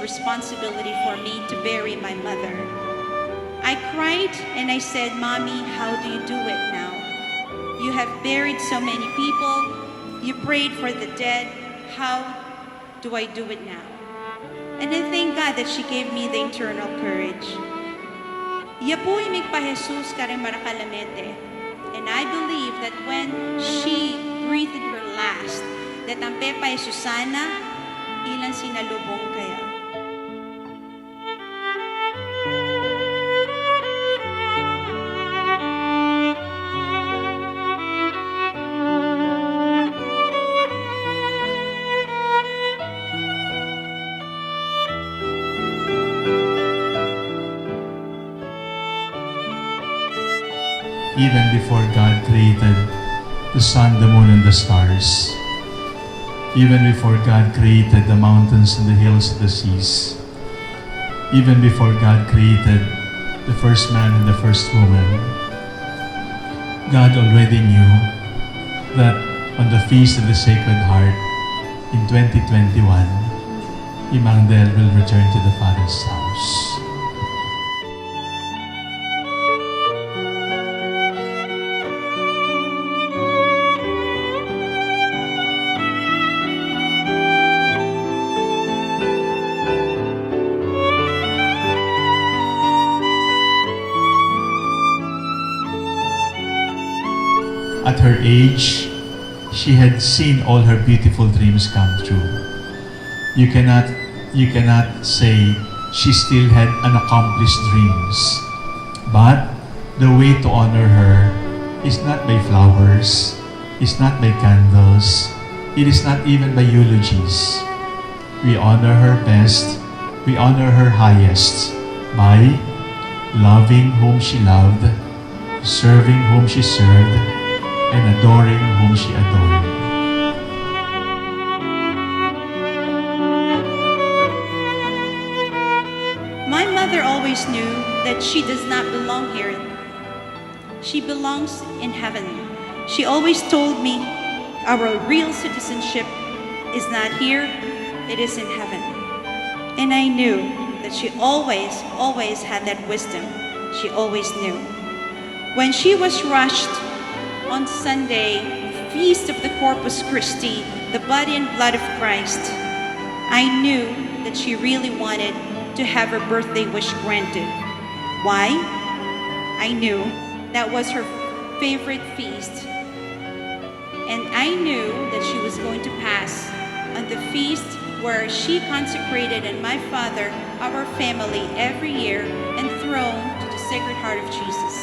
responsibility for me to bury my mother. I cried and I said, "Mommy, how do you do it now? You have buried so many people. You prayed for the dead. How do I do it now?" And I thank God that she gave me the internal courage. Iya po imig pa Jesus kareng marakalamete. And I believe that when she breathed her last, that ang pepa ay Susana, ilang sinalubong kaya. Even before God created the sun, the moon, and the stars, even before God created the mountains and the hills and the seas, even before God created the first man and the first woman, God already knew that on the Feast of the Sacred Heart in 2021, Imang will return to the Father's house. At her age, she had seen all her beautiful dreams come true. You cannot say she still had unaccomplished dreams. But the way to honor her is not by flowers, is not by candles, it is not even by eulogies. We honor her best, we honor her highest by loving whom she loved, serving whom she served, and adoring whom she adored. My mother always knew that she does not belong here. She belongs in heaven. She always told me our real citizenship is not here, it is in heaven. And I knew that she always had that wisdom. She always knew. When she was rushed on Sunday, Feast of the Corpus Christi, the body and blood of Christ, I knew that she really wanted to have her birthday wish granted. Why? I knew that was her favorite feast. And I knew that she was going to pass on the feast where she consecrated, and my father, our family, every year enthroned to the Sacred Heart of Jesus.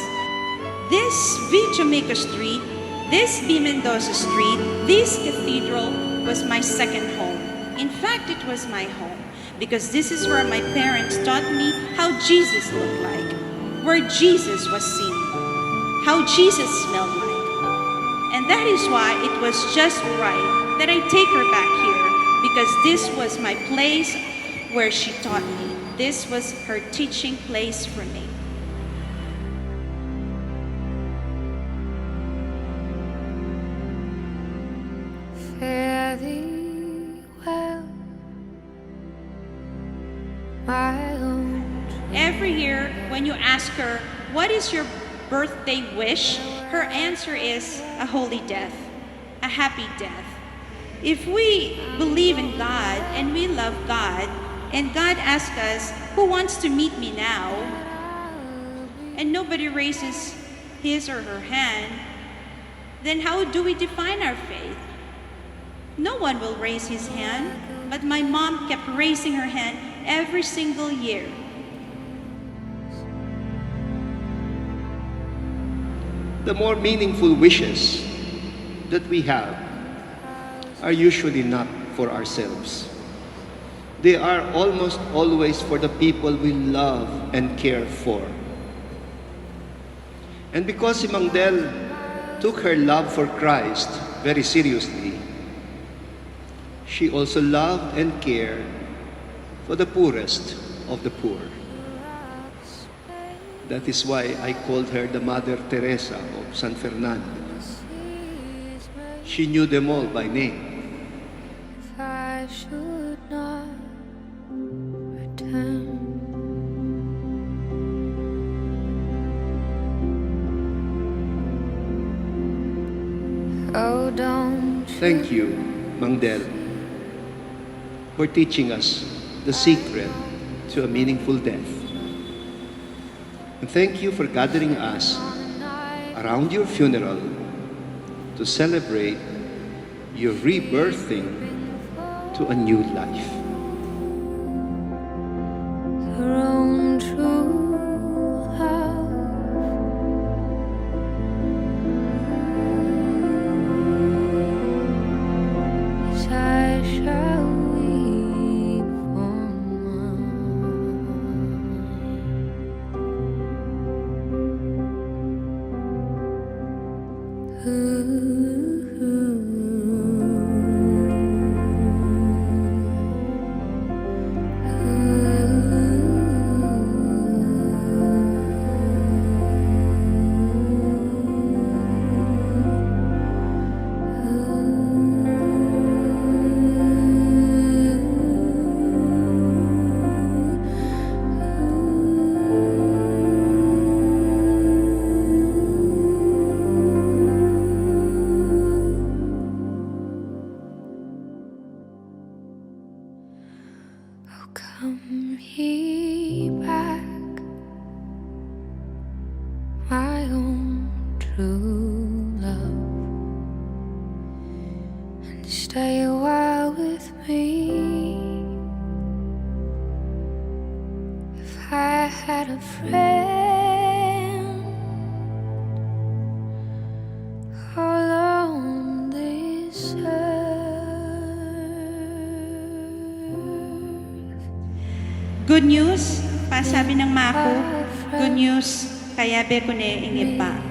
This V. Jamaica Street, this B. Mendoza Street, this cathedral was my second home. In fact, it was my home because this is where my parents taught me how Jesus looked like, where Jesus was seen, how Jesus smelled like. And that is why it was just right that I take her back here, because this was my place where she taught me. This was her teaching place for me. Fare thee well, my own. Every year, when you ask her, "What is your birthday wish?" her answer is a holy death, a happy death. If we believe in God and we love God, and God asks us, "Who wants to meet me now?" and nobody raises his or her hand, then how do we define our faith? No one will raise his hand, but my mom kept raising her hand every single year. The more meaningful wishes that we have are usually not for ourselves. They are almost always for the people we love and care for. And because Imang took her love for Christ very seriously, she also loved and cared for the poorest of the poor. That is why I called her the Mother Teresa of San Fernando. She knew them all by name. If I should not Oh, don't you Thank you, Mang Del, for teaching us the secret to a meaningful death. And thank you for gathering us around your funeral to celebrate your rebirthing to a new life. your own true love? As I shall weep for Oh, come ye back, my own true love, and stay a while with me. If I had a friend all on this earth. Good news, pasabi ng mako. Good news, kaya be ko ne ingipa.